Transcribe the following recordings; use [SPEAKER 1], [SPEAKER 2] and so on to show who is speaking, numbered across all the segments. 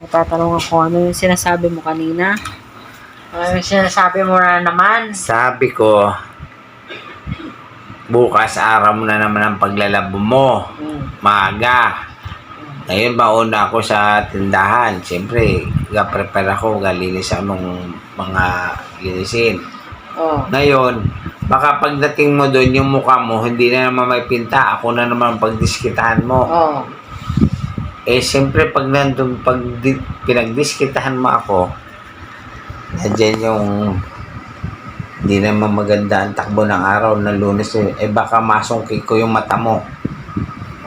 [SPEAKER 1] Tatanong ako, ano yung sinasabi mo kanina? Ano yung sinasabi mo na naman?
[SPEAKER 2] Sabi ko, bukas araw mo na naman ang paglalabo mo. Maaga. Ngayon, mauna ako sa tindahan. Siyempre, prepare ako, galinis ako ng mga linisin. Ngayon, baka pagdating mo doon, yung mukha mo, hindi na naman may pinta. Ako na naman pagdiskitahan mo. Eh, siyempre, pag nandun, pinagdiskitahan mo ako, nandiyan yung hindi naman maganda ang takbo ng araw ng Lunes. Eh, baka masungkit ko yung mata mo.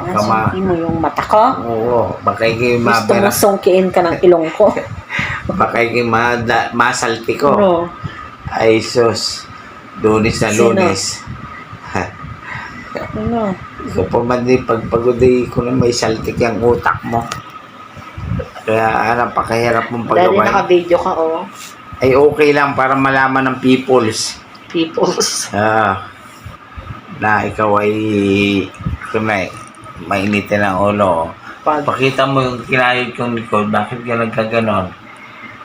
[SPEAKER 1] Nasungki mo yung mata ko?
[SPEAKER 2] Oo. Baka ikay
[SPEAKER 1] Gusto mo sungkiin ka ng ilong ko?
[SPEAKER 2] Baka ikay masalti ko.
[SPEAKER 1] No.
[SPEAKER 2] Ay, sus. Lunes na Lunes.
[SPEAKER 1] Ano?
[SPEAKER 2] Ikaw pa man din, pagpagod ko na may saltik yung utak mo. Kaya, napakahirap mong
[SPEAKER 1] Dahil
[SPEAKER 2] pagawin.
[SPEAKER 1] naka-video ka,
[SPEAKER 2] Ay, okay lang para malaman ng peoples. Na ikaw ay mainitin ang ulo. Pakita mo yung kinayod kong likod, bakit ka nagkaganon?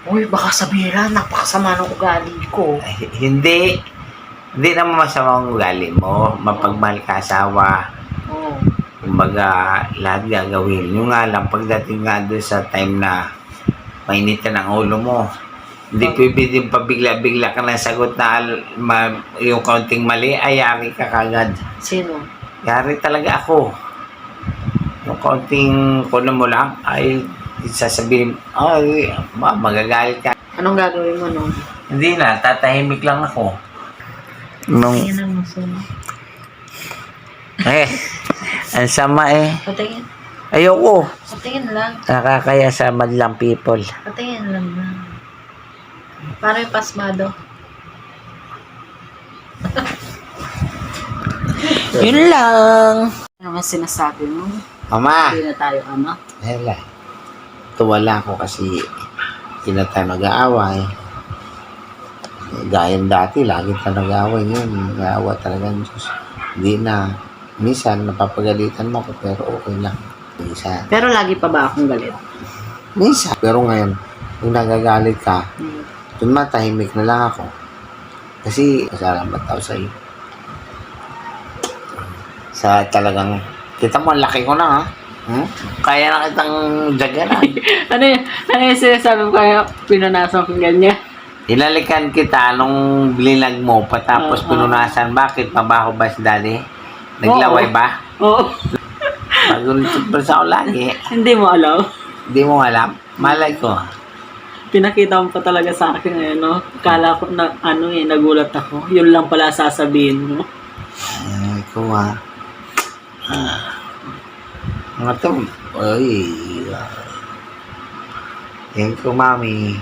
[SPEAKER 1] Uy, baka sabihin lang, napakasama ng ugali ko.
[SPEAKER 2] Ay, hindi naman masama ang ugali mo. Mapagmahal ka asawa. Kumbaga, lahat gagawin. Yung nga lang, pagdating nga doon sa time na mainitin ang ulo mo, hindi pwede din pabigla-bigla ka ng sagot na yung kaunting mali, ay yari ka kagad.
[SPEAKER 1] Sino?
[SPEAKER 2] Yari talaga ako. Yung kaunting kuno mo lang, ay sasabihin, ay, magagalit ka.
[SPEAKER 1] Anong gagawin mo nun?
[SPEAKER 2] Hindi na, tatahimik lang ako.
[SPEAKER 1] Tingin ang muso mo.
[SPEAKER 2] Ang sama
[SPEAKER 1] Patingin.
[SPEAKER 2] Ayoko.
[SPEAKER 1] Patingin lang.
[SPEAKER 2] Nakakaya sa madlang people.
[SPEAKER 1] Patingin lang na. Paano yung pasmado? Yun lang. Ano nga sinasabi mo?
[SPEAKER 2] Mama!
[SPEAKER 1] Hindi na tayo
[SPEAKER 2] Hela. Tuwala ako kasi hindi na tayo nag-aaway. Gaya dati, lagi tayo nag-aaway ngayon. Nag-aawa talaga ng Diyos. Hindi na. Minsan, napapagalitan mo ako pero okay lang. Minsan.
[SPEAKER 1] Pero lagi pa ba akong galit?
[SPEAKER 2] Minsan. Pero ngayon, kung nagagalit ka, tumatahimik na lang ako. Kasi, masalamat ako sa iyo. Sa talagang, kita mo, laki ko na, ha? Kaya na kitang jagaran.
[SPEAKER 1] Ano yung sinasabi mo kaya pinunasan ko ganyan?
[SPEAKER 2] Inalikan kita nung bilinag mo, patapos pinunasan. Bakit? Mabaho ba si daddy? Naglaway ba?
[SPEAKER 1] Oo.
[SPEAKER 2] Magulit pa sa ako lagi.
[SPEAKER 1] Hindi mo alam?
[SPEAKER 2] Hindi mo alam? Malay ko.
[SPEAKER 1] Pinakita mo pa talaga sa akin ngayon, no? Kala ko na, nagulat ako. Yun lang pala sasabihin mo.
[SPEAKER 2] Ay, kuha. Mga to, ay. Yan ko, mami.